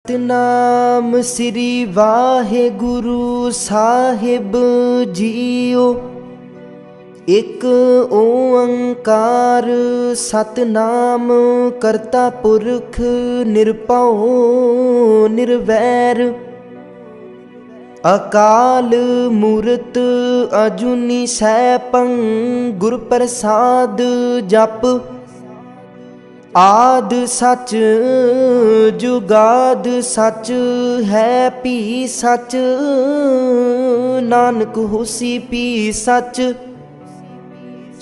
सतनाम श्री वाहेगुरु साहिब जीओ। एक ओंकार सतनाम करता पुरख निरभउ निर्वैर। अकाल मूरत अजूनी सैभं गुर प्रसाद जप। आद सच जुगाद सच है पी सच। नानक होसी पी सच।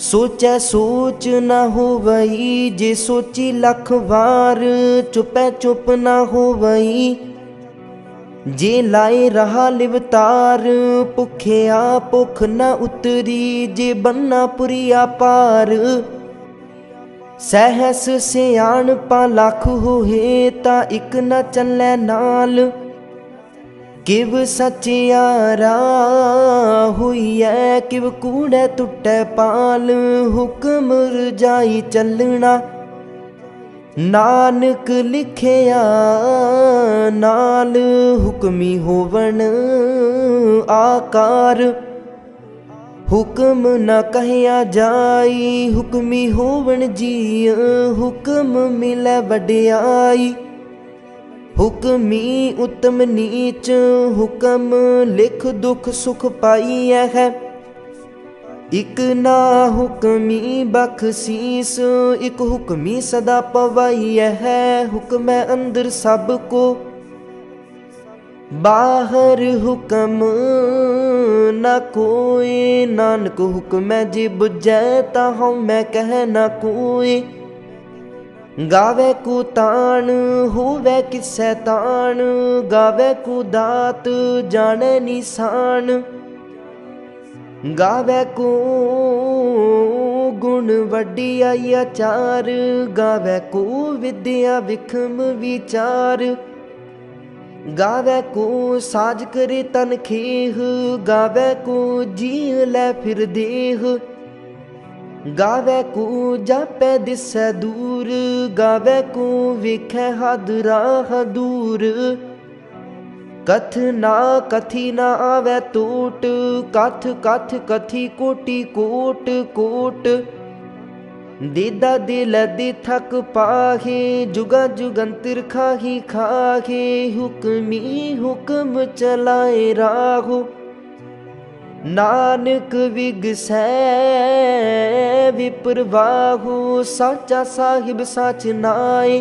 सोचै सोच न होवई जे सोची लख वार। चुपै चुप न होवई जे लाए रहा लिवतार। भुखिया भुख न उतरी जे बन्ना पुरिया पार। सहस सियाणपा लख होए ता इक न चलै नाल। किव सचियारा होइए किव कूड़े टुटै पाल। हुक्म रजाई चलना नानक लिखिया नाल। हुक्मी होवन आकार हुक्म न कहिया जाई। हुक्मी होवन जी हुक्म मिलै वड्याई। हुक्मी उत्तम नीच हुक्म लिख दुख सुख पाईऐ है। इक ना हुक्मी बख्शीस इक हुक्मी सदा पवाईऐ है। हुक्म अंदर सब को बाहर हुक्म न कोई। नानक हुक्म जे बुझै ताहु मैं कह न कोई। गावे को तान होवे किसै तान। गावे को दात जाने निशान। गावे को गुण वड्डियाई आचार। गावे को विद्या विखम विचार। गावे को साज करे तन खेह। गावे को जी लै फिर देह। गावे को जापै दिसै दूर। गावे को वेखै हद राह दूर। कथ ना कथी ना आवे टोट। कथ कथ कथी कोटि कोट कोट। देदा दिल दे थक पाहे जुगा जुगंतर खाही खाहे। हुक्मी हुक्म चलाए राहो नानक विगसै विप्रवाहो। साचा साहिब साच नाए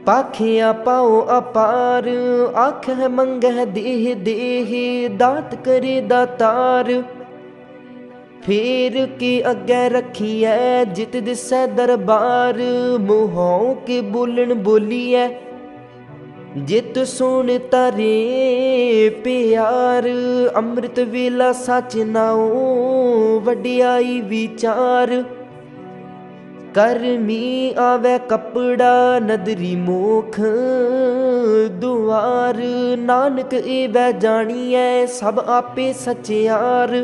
पाखिया पाओ अपार। आखै मंगै देह देह दात करे दातार। फेर के अग्गै रखिए जित दिसै दरबार। मुँहों के बोलन बोलिए जित सुन तारे प्यार। अमृत वेला सच नाओ वड्याई विचार। करमी आवे कपड़ा नदरी मोख दुआर। नानक एवै जानिए सब आपे सचियार।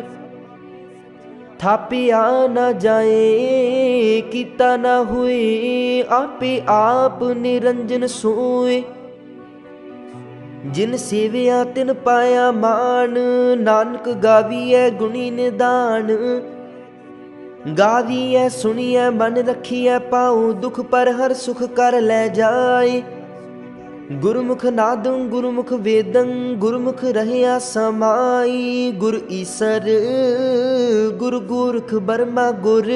थापिया न जाए किता न हुए आपे आप निरंजन सोए। जिन सेविया तिन पाया मान। नानक गावीऐ गुणी निदान। गावीऐ सुनिए मन रखिए पाओ दुख पर हर सुख कर लै जाए। गुरमुख नादं गुरमुख वेदं गुरमुख रहया समाई। गुर ईसर गुर गोरख बर्मा गुर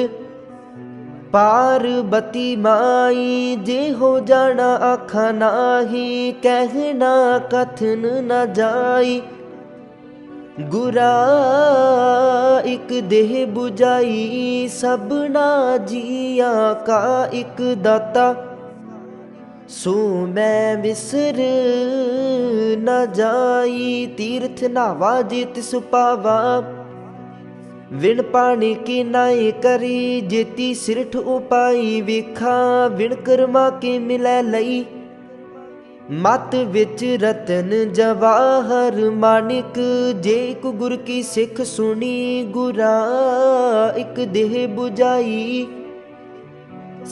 पार्वती माई। जे हो जाना आखा नाही कहना कथन न जाई। गुरा इक देह बुझाई सबना जिया का इक दाता। सो मैं विसर न जाई तीर्थ नावा जित सुपावा। विण पानी के नाए करी जेती सिरठ उपाई वेखा। विण कर्मा के मिलै लई मत विच रतन जवाहर मानिक। जे एक गुर की सिख सुनी गुरा इक देह बुझाई।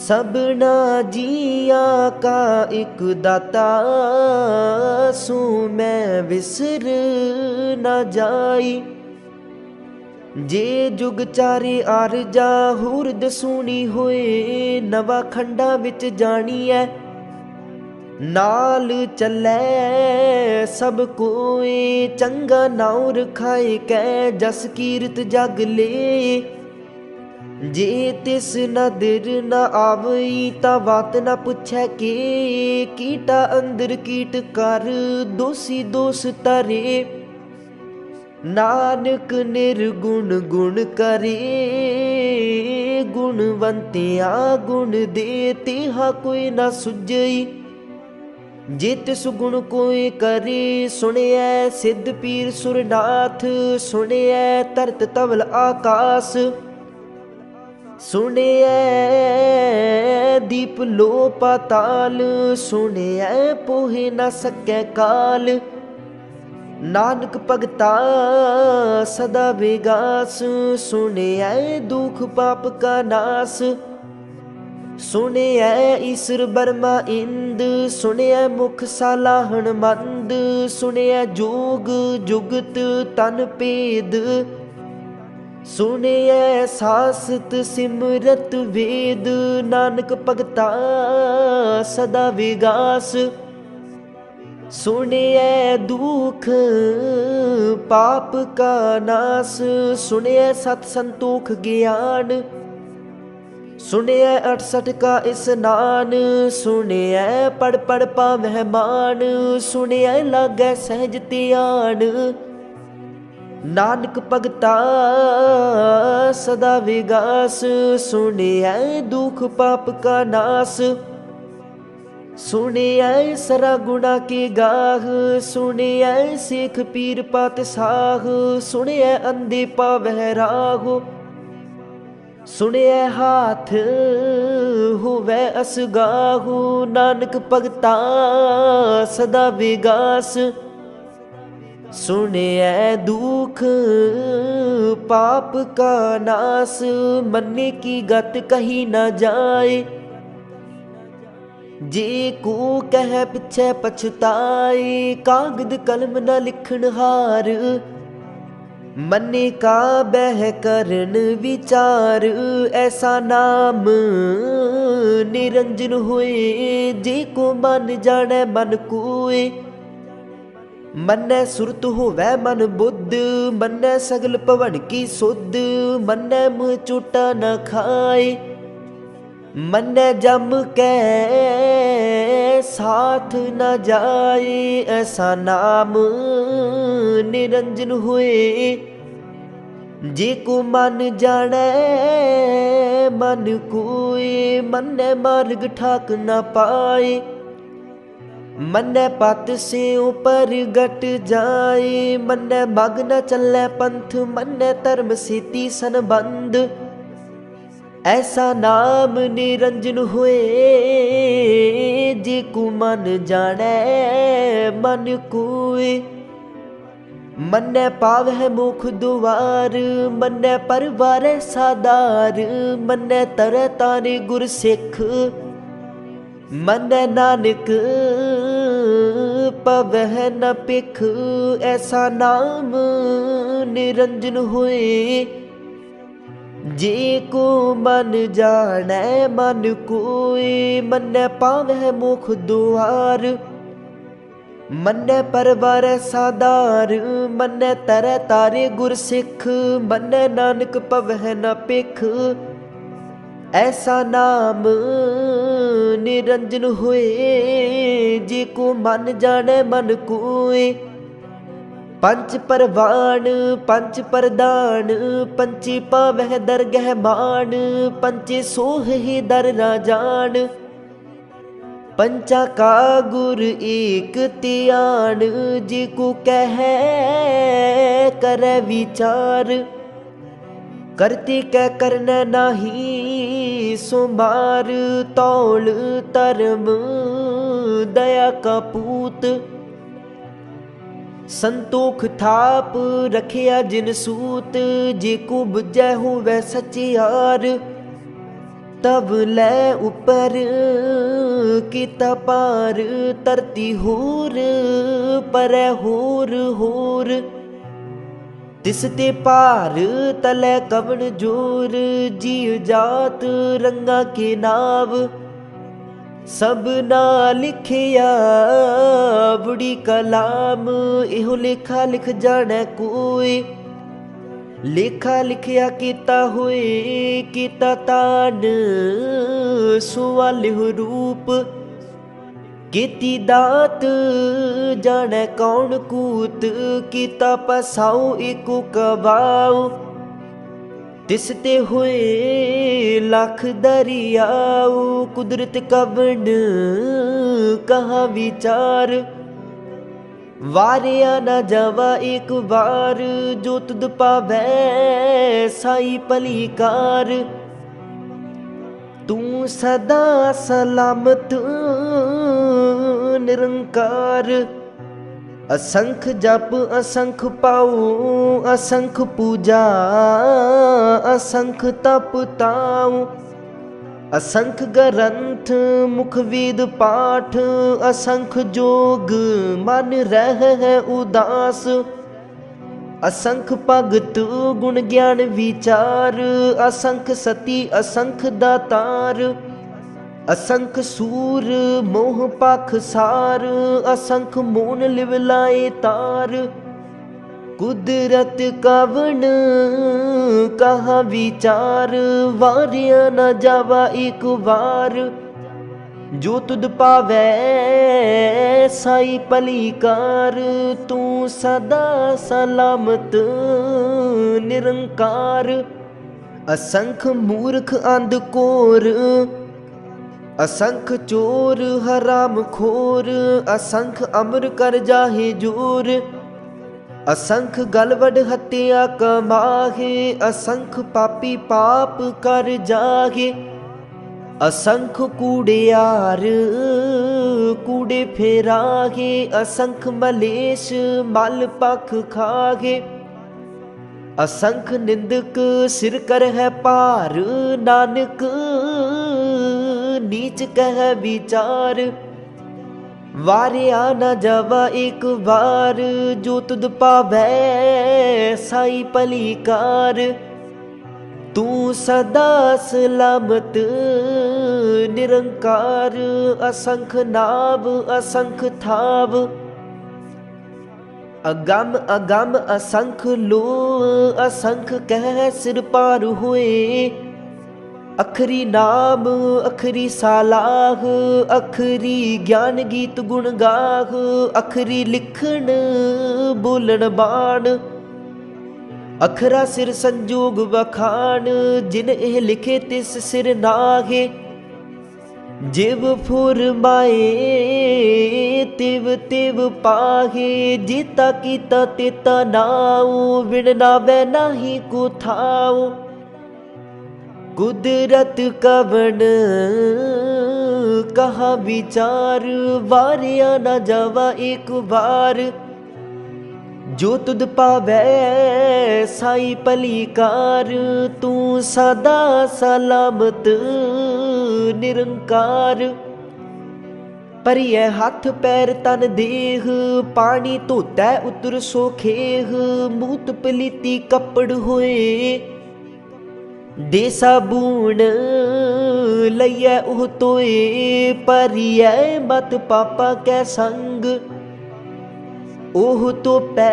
सबना जिया का एक दाता, सो मैं विसर न जाई। जे जुग चारे आरजा हुरद सुनी होए, नवा खंडा विच जानी है। नाल चलै सब कोई, चंगा नाउ रखाए कै जस कीरत जग ले। जे तिस नदर न आवई ता बात न पुछै के, कीटा अंदर कीट कर दोषी दोष तरे। नानक निर्गुण गुण करे, गुणवंतिया गुण दे तिहा कोई न सुझई। जे तिस गुण कोई करे, सुनिए सिद्ध पीर सुरनाथ। सुनिए धरत धवल आकाश, सुनिए दीप लो पाताल। सुनिए पोहे न सकै काल, नानक भगता सदा विगास। सुनिए दुख पाप का नाश, सुनिए ईश्वर बर्मा इंद। सुनिए मुख सालाहन मंद, सुनिए जोग जुगत तन भेद। सुनिए सासत सिमरत वेद, नानक भगता सदा विगास। सुनिए दुख पाप का नाश, सुनिए सत संतोख ज्ञान। सुनिए 68 का स्नान, सुनिए पढ़ पढ़ पावै मान। सुनिए लागै सहज ध्यान, नानक भगता सदा विगास। सुनिए दुख पाप का नाश, सुनिए सरा गुणा के गाह। सुनिए सिख पीर पातशाह, सुनिए अंधे पावै राह। सुनिए हाथ होवै असगाहु, नानक भगता सदा विगास। सुनिए दुख पाप का नाश, मन्ने की गत कही न जाए। जे को कह पिछे पछताए, कागद कलम न लिखन हार। मन्ने का बह करन विचार, ऐसा नाम निरंजन होए। जे को मन जाने मन कोय, मन्ने सुरत होवै मन बुद्ध। मन्ने सगल भवन की सुध, मन्ने मुँह चोटा न खाए। मन्ने जम कै साथ न जाए, ऐसा नाम निरंजन होए। जे को मन जाने मन कोय, मन्ने मार्ग ठाक न पाए। मन्ने पत से ऊपर गट जाए, मन्ने मग न चलै पंथ। मन्ने धर्म सेती संबंध, ऐसा नाम निरंजन होए। जे को मन जाने मन कोय, मन्ने पावै मुख दुआर। मन्ने परवारै सादार, मन्ने तरह तारे गुर सिख। मन्ने नानक पवै न पिख, ऐसा नाम निरंजन होए। जे को मन जाने मन कोय, मन्ने पावै मुख दुआर। मन्ने परवारै सादार, मन्ने तरह तारे गुर सिख। मन्ने नानक पवै न पिख, ऐसा नाम निरंजन होए। जे को मन जाने मन कोय, पंच परवान पंच प्रदान। पंचे पावै दरगह मान, पंचे सोह ही दर राजान। पंचा का गुर एक त्यान, जे को कह करे विचार। करते कै करना नाही सो मार, तौल धर्म दया का पूत। संतोख थाप रखिया जिन सूत, जे को बुझै होवै सचियार। तब लै ऊपर किता पार, धरती होर पर होर होर। तिस ते पार तलै कवन जोर, जीव जात रंगा के नाव। सब ना लिखिया बुढ़ी कलाम, इहो लेखा लिख जाने कोई। लेखा लिखिया कीता होए कीता तान, सुवालिह रूप कीती दात। जाने कौन कूत, कीता पसाओ एको कबाओ। तिस ते होए लाख दरियाओ, कुदरत कवन कहाँ विचार। वारिया न जावा एक बार, जो तुद पावै साई पलीकार। तू सदा सलामत निरंकार। असंख जप असंख पाओ, असंख पूजा असंख तप ताओ। असंख ग्रंथ मुख वेद पाठ, असंख जोग मन रह है उदास। असंख भगत गुण ज्ञान विचार, असंख सती असंख दातार। असंख सूर मोह पाख सार, असंख मोन लिवलाए तार। कुदरत कवन कहाँ विचार, वारिया न जावा एक बार। जो तुद पावै साई पलीकार, तू सदा सलामत निरंकार। असंख मूर्ख अंधकोर, असंख चोर हराम खोर। असंख अमर कर जाहे जोर, असंख गलवड हत्या कमाहे। असंख पापी पाप कर जागे। असंख कूड़ियार कूड़े फेरागे, असंख मलेश मल पख खागे। असंख निंदक सिर कर है पार, नानक नीच कह विचार। वारिया न जावा एक बार, जो तुद पावै साई पलीकार। तू सदा सलामत निरंकार, असंख नाव असंख थाव। अगम अगम असंख लो, असंख कह सिर पार हुए। अखरी नाम अखरी सालाह, अखरी ज्ञान गीत गुण गाह। अखरी लिखण बोलन बाण, अखरा सिर संजोग बखान। जिन एह लिखे तिस सिर नाहे, जिव फुरमाए तिव तिव पाहे। जीता कीता तेता नाऊ, विण नावै नाही को थाऊ। कुदरत कवन कहाँ विचार, वारिया न जावा एक बार। जो तुद पावै साई पलीकार, तू सदा सलामत निरंकार। परियै हथ पैर तन देह, पानी धोतै उतर सोखेह। मूत पलीती कपड़ होए, दे साबून लइयै ओह तोए। परियै मत पापा कै संग, ओह तो पै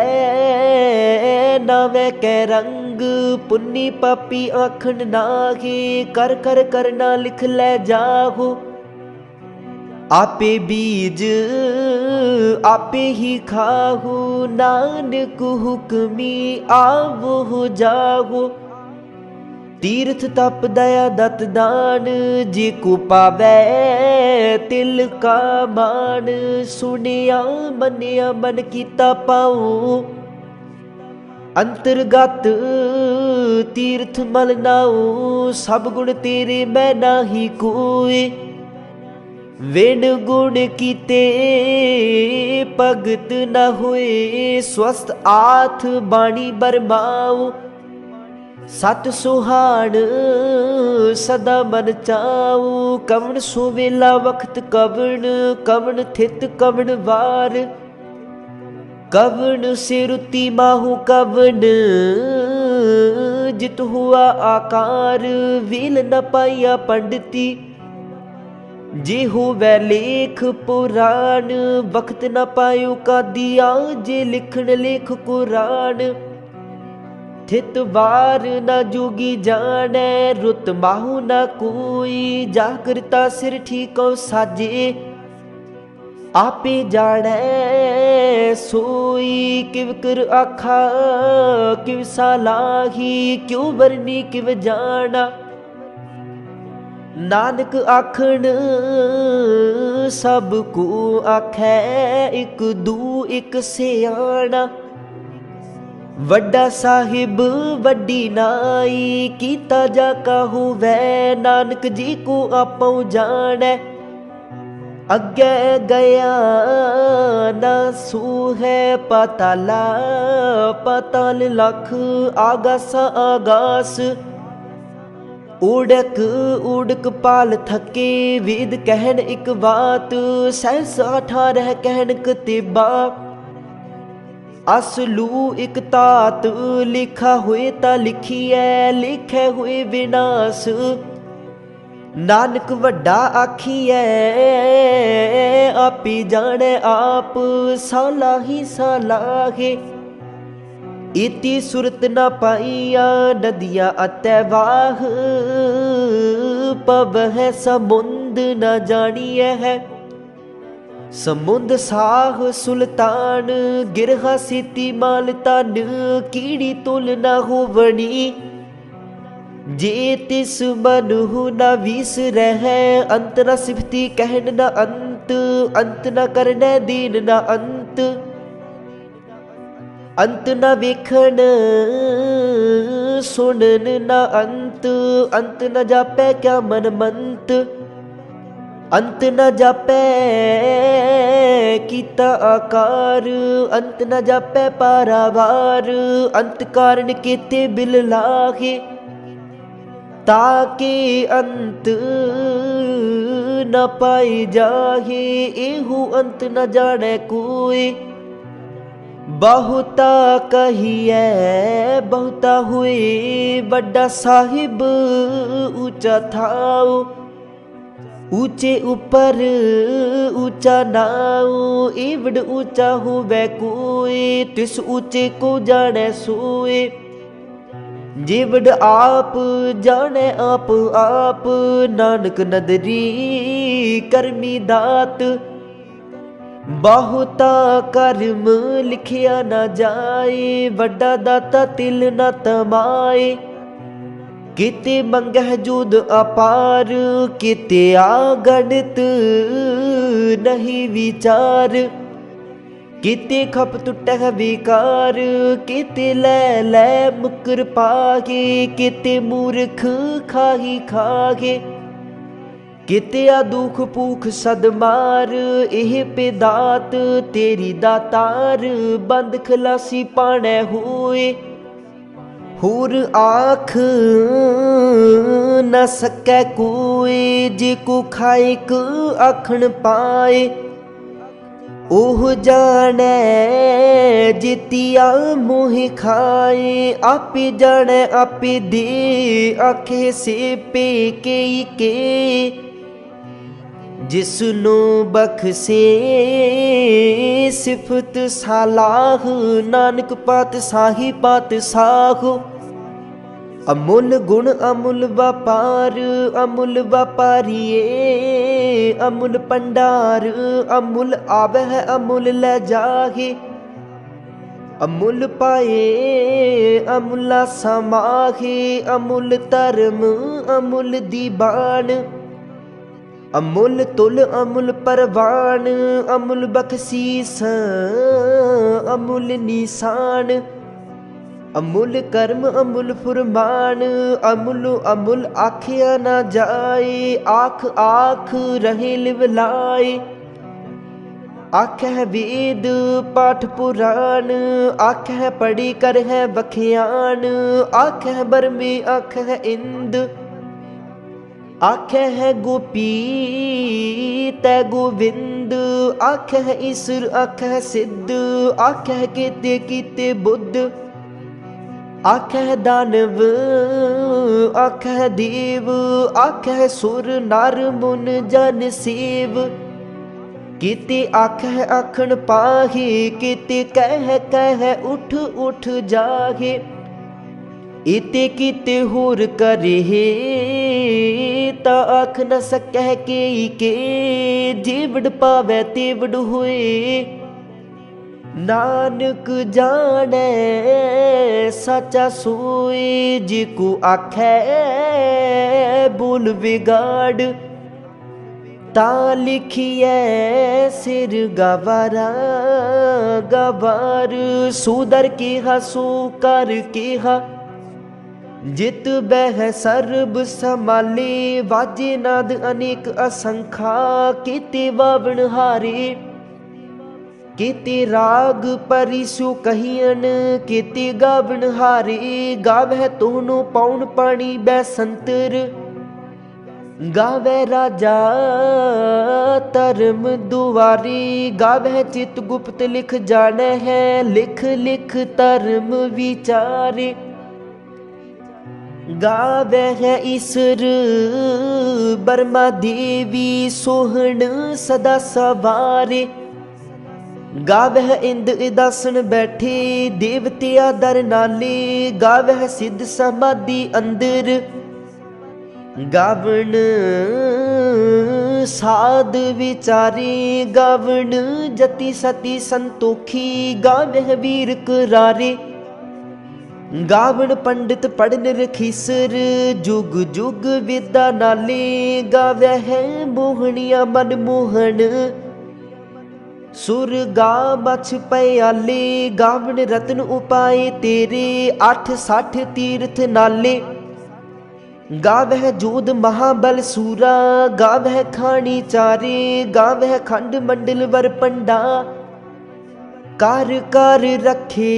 नावै कै रंग। पुन्नी पापी आखन नाहे, कर कर करना लिख लै जाहो। आपे बीज आपे ही खाहु, नानक हुक्मी आवो जाहो। तीर्थ तप दया दत दान, जे को पावै तिल का मान। सुनिया मनिया मन कीता पाऊं, अंतर्गत तीर्थ मल नाऊ। सब गुण तेरे मैं नाही कोई, विण गुण कीते भगत न होए। स्वस्थ आथ बाणी बरमाऊ, सत सुहाड़ सदा मन चाऊ, कवन सुवेला वक्त कवन, कवन थित कवन वार, कवन सिरुति माहू कवन जित हुआ आकार, वील न पाइया पंडिती जे होवै लेख पुराण, वक्त न पायो का दिया जे लिखण लेख कुरान, थित वार न जोगी जाने, रुत माहू न कोई, जागृता सिर ठीकौ साजे, आपे जाने सोई, किव कर आखा किव सालाही, क्यों बरनी किव जाना, नानक आखण सब को आखै, एक दू एक सियाणा, वड्डा साहिब वड्डी नाई, कीता जा कहू वै, नानक जी को आपौ जानै, अगे गया ना सूहै, पाताला पाताल लख, आगासा आगास, उड़क उड़क पाल थके, वेद कहन एक बात, सहस 18 कहन कतिबा, असलू एक तात, लिखा हुए ता लिखिए, लिखे हुए विनाश, नानक वड्डा आखिए, आपी जाने आप, सालाही सालाहे, इति सुरत न पाइया, नदिया अतैवाह, पव है समुंद न जानिए है, समुंद साह सुल्तान, गिरहा सीती माल तन, कीड़ी तुल न होवनी, जे तिस मनहु न विस रह, अंत न सिफती कहन न अंत, अंत न करने दीन न अंत, अंत न वेखण सुनन न अंत, अंत न जापै क्या मन मंत, अंत न जापै कीता आकार, अंत न जापै पारावार, अंत कारण केते बिल लाहे, ताके अंत न पाई जाहे, एहू अंत न जाने कोई, बहुता कहिए बहुता हुए, बड़ा साहिब ऊंचा थाओ, ऊंचे ऊपर ऊंचा नाओ, एवड ऊंचा होवे कोई, तिस ऊंचे को जाने सोए, जेवड आप जाने आप आप, नानक नदरी करमी दात, बहुता कर्म लिखिया न जाए, वड्डा दाता तिल न तमाए, किते मंगह जुद अपार, किते आगणित नहीं विचार, किते खप टुटह विकार, किते लै लै मुकर पागे, किते मूर्ख खाही खागे, किते दुख भूख सदमार, एह पेदात तेरी दातार, बंद खलासी पाने होए, होर आख न सकै कोई, जे को खाइक आखण पाए, ओह जाने जितिया मोह खाए, आपे जाने आपे दे, आखे से पे के, जिसनु बख्शे सिफत सालाह, नानक पातशाही पातशाह, अमुल गुण अमुल व्यापार, अमुल व्यापारिये अमुल भंडार, अमुल आवह अमुल ले जाहे, अमुल पाए अमुला समाहे, अमुल धर्म अमुल दीवान, अमुल तुल अमुल परवान, अमुल बख्शीस अमुल निशान, अमुल कर्म अमुल फुरमान, अमुल अमुल आखिया न जाए, आख आख रहे लिवलाए, आखै वेद पाठ पुराण, आखै पढ़ी कर है बखियान, आखै बरमे आखै इंद, आखै है गोपी तै गोविंद, आखै है ईश्वर आखै है सिद्ध, आखै है केते कीते बुद्ध, आखै है दानव आखै है देव, आखै है सुर नर मुन जन सेव, केते आखै है आखण पाहे, केते कह उठ उठ जाहे, इते कीते होर करे ता आख न सकह के जेवड़ पावै तेवड़ होए, नानक जाने साचा सोए, जिको आखै बोल बिगाड़, ता लिखिए सिर गवारा गवार, सुदर केहा सो कर केहा, जित बह सर्ब समाले, वाजे नाद अनेक असंखा, केते वावण हारे, केते राग परिसु कहियन, केते गावण हारे, गावै तोहनो पाउन पानी बैसंतर, गावै राजा धर्म दुआरे, गावै चित गुप्त लिख जाने है, लिख लिख धर्म विचारे, गावै है ईश्वर बर्मा देवी सोहन सदा सवारे, गावह इंद इदासन बैठे देवतिया दर नाले, गावह सिद्ध समाधि अंदर, गावण साध विचारे, गावण जति सती संतोखी, गावह वीर करारे, गावण पंडित पढ़न रखीसर, जुग जुग विद्या नाले, गावह मोहनिया मनमोहन, सुर गा मछ पयाले, गावण रतन उपाय तेरे, 860 तीर्थ नाले, गावह जोध महाबल सूरा, गावह खानी चारे, गावह खंड मंडल वर पंडा, कर कर रखे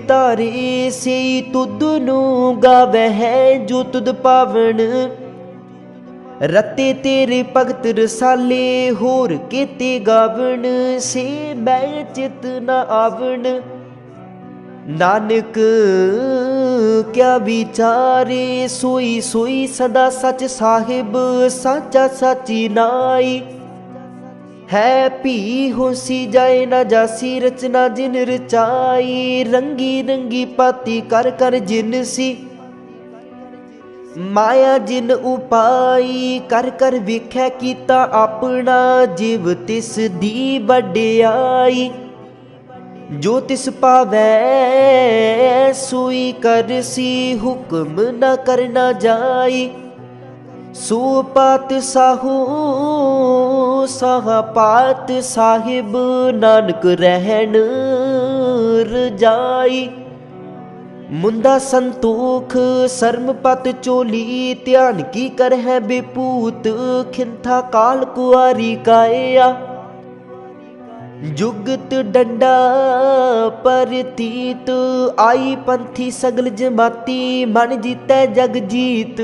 तारे, से तुद नू गावह जो तुद पावण, रते तेरे भगत रसाले, होर केते गावण, से मैं चित न आवण, नानक क्या विचारे, सोई सोई सदा सच साहिब, साचा साची नाई, है पी होसी जाए न जासी, रचना जिन रचाई, रंगी रंगी पाती कर कर जिनसी, माया जिन उपाई कर कर वेखै कीता अपना, जिव तिस दी वड्याई, जो तिस पावै सोई करसी, हुक्म न करना जाई, सो पात साहू साहा पात साहिब, नानक रहन रजाई, मुंदा संतोख शर्म पत चोली, ध्यान की कर है बेपूत, खिंथा काल कुआरी काया, जुगत डंडा परतीत, आई पंथी सगल जमाती, मन जीतै जग जीत,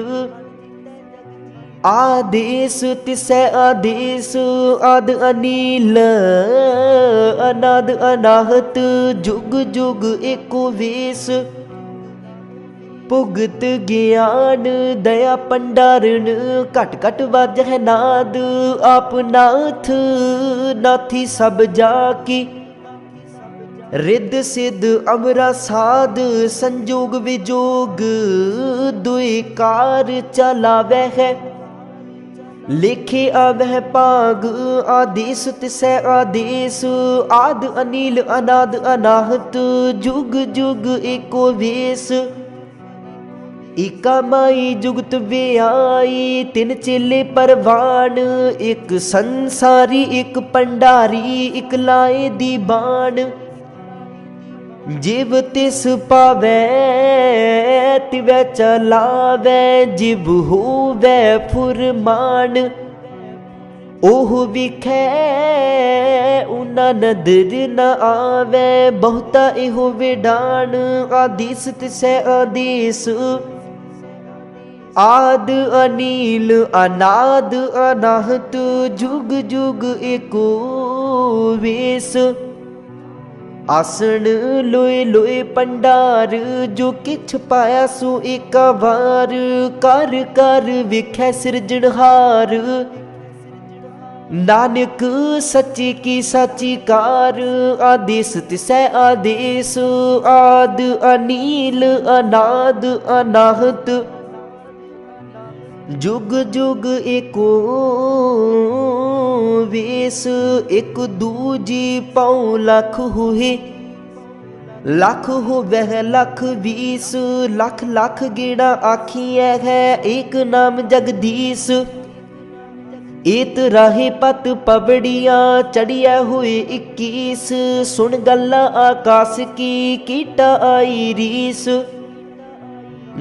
आदेश तिसै आदेश, आद अनील अनाद अनाहत, जुग जुग एको वेश, भुगत ज्ञान दया पंडारण, घट घट वाजह नाद, आप नाथ नाथी सब जाकी, रिद सिद्ध अमरा साध, संजोग विजोग दुई कार चलावै है, लेखे आवह पाग, आदेश तिसै आदेश, आद अनील अनाद अनाहत, जुग जुग एको वेश, इका माई जुगत व्याई, तिन चेले परवान, एक संसारी एक पंडारी, एक लाए दीवान, जिव तिस पावै तिवै चलावै, जिव होवै फुरमान, ओह विखै उना नदर न आवे, बहुता इहो विडान आदेश तिसै आदेश। आद अनील अनाद अनाहत, जुग जुग एको वेश। आसन लोए लोए पंडार, जो किछ पाया सो एका वार। कर कर विखै सिरजनहार, नानक सच्ची की साची कार। आदेश तिसै आदेश, आद अनील अनाद अनाहत, जुग जुग एको वेश। एक दूजी पाँव लख हुए, लख हो वह लख बीस। लख लख गेड़ा आखिए है, एक नाम जगदीश। एत राहे पत पबड़िया, चढ़िया हुए 21। सुन गल्ला आकाश की, कीटा आई रीस।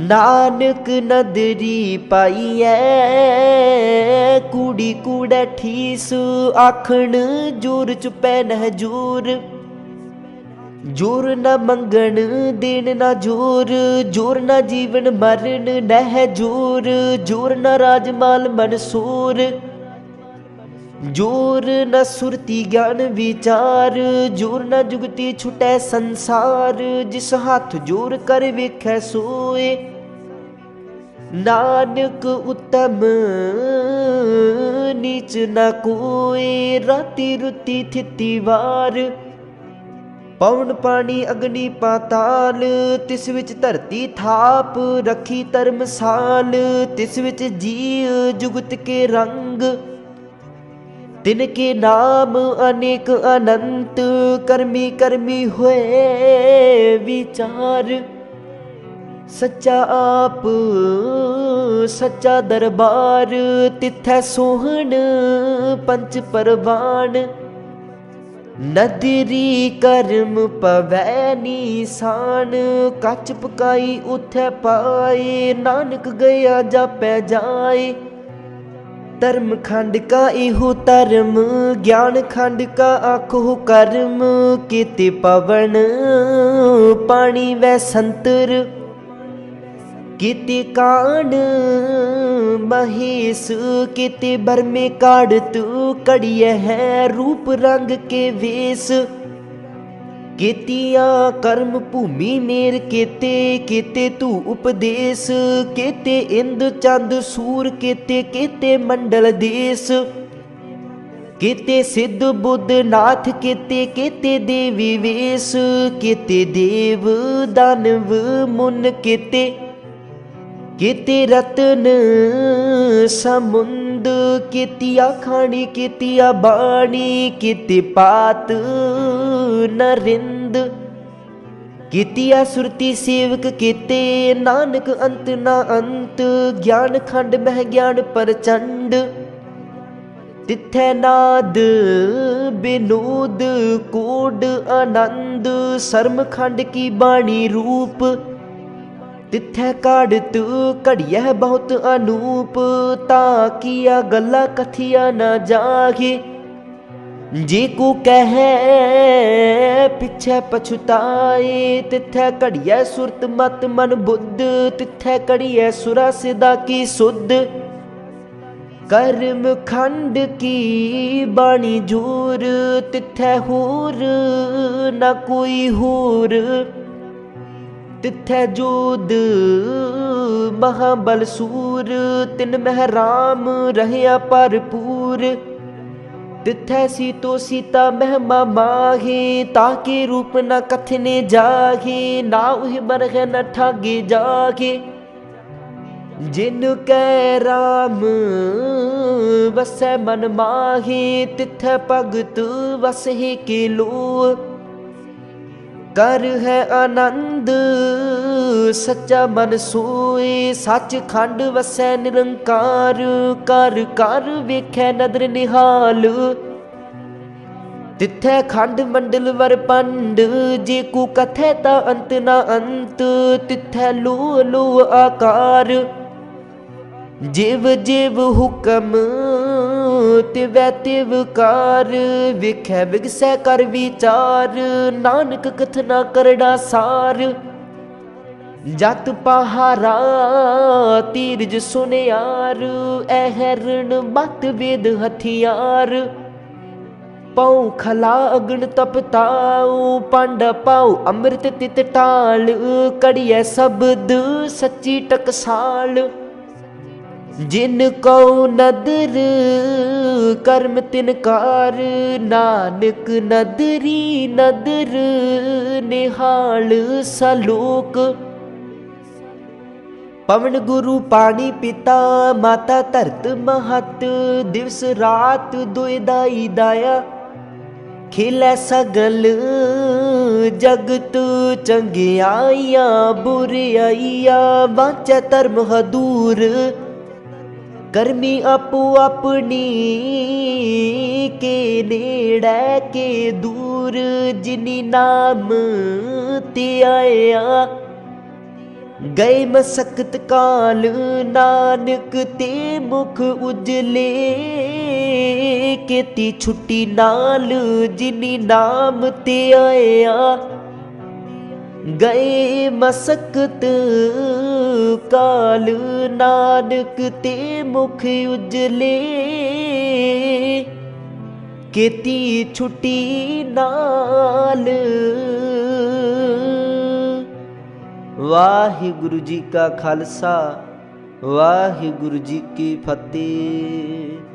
नानक नदरी पाईऐ, कूड़ी कूड़ै ठीस। आखण जोर चुपै नह जोर, जोर न मंगण देन न जोर। जोर न जीवन मरण नह जोर, जोर न राजमाल मनसूर। जोर न सुरती ज्ञान विचार, जोर न जुगती छुटै संसार। जिस हाथ जोर कर वेखै सोए, नानक उत्तम नीच न कोय। राति रुति थिति वार, पवन पानी अग्नि पाताल। तिस विच धरती थाप, रखी धर्मसाल। तिस विच जीव जुगत के रंग, तिनके नाम अनेक अनंत। कर्मी कर्मी होए विचार, सच्चा आप सच्चा दरबार। तिथै सोहन पंच परवान, नदरी कर्म पवै निशान। कच पकाई उथै पाए, नानक गया जापै जाए। धर्म खंड का इहो धर्म, ज्ञान खंड का आखो कर्म। केते पवन पानी वै संतर, केते कान महेश। केते बरमे काढ़त कड़िय है, रूप रंग के वेश। केतिया कर्म भूमि मेर केते, केते तू उपदेश। केते इंद चंद सूर केते, केते मंडल देश। केते सिद्ध बुद्ध नाथ केते, केते देवी वेश। केते देव दानव मुन केते, केते रतन समुंद। केतिया खानी केतिया बाणी, केते पात नरिंद। केतिया सुरती सेवक केते, नानक अंत ना अंत। ज्ञान खंड मह ज्ञान प्रचंड, तिथै नाद विनोद कोड आनंद। सर्म खंड की बाणी रूप, तिथै काढ़त घड़िया बहुत अनूप। ता किया गल्ला कथिया न जागे, जे को कहे पिछै पछुताए। तिथै घड़िया सुरत मत मन बुद्ध, तिथै कड़िया सुरा सिदा की सुध। कर्म खंड की बाणी जोर, तिथै होर न कोई होर। तिथै जोध महाबल सूर, तिन मह राम रहया भरपूर। तिथै सीतो सीता महिमा माहे, ताके रूप न कथने जागे। ना उह मरह न ठागे जागे, जिन कै राम वसै मन माहे। तिथै भगत वसहे के लो, कर है आनंद सच्चा मन सोए। सच खंड वसै निरंकार, कर कर वेखै नदर निहाल। तिथै खंड मंडल वर पंड, जे को कथै ता अंत ना अंत। तिथै लो लो आकार, जिव जिव हुक्म तिवै तिवकार, वेखै विगसै कर विचार, नानक कथना करड़ा सार। जत पहारा तीरज सुनियार, ऐहरण मत वेद हथियार। पाऊँ खला अग्न तपताऊ, पांडा पाऊ अमृत तित टाल, कड़ियै शब्द सच्ची टकसाल। जिन को नदर कर्म तिनकार, नानक नदरी नदर निहाल सलोक। पवन गुरु पानी पिता, माता धरत महत, दिवस रात दुई दाई दाया। खिलै सगल जगत चंगियाइया, बुराइया वांचै धर्म हदूर। करमी आपू अपनी के नेड़ै के दूर, जिनी नाम ते आया। गए मसकत काल, नानक ते मुख उजले, केती छुट्टी नाल जिनी नाम ते आया। गए मसकत काल, नानक ते मुख उजले, केती छुट्टी नाल। वाहिगुरु जी का खालसा, वाहिगुरु जी की फतेह।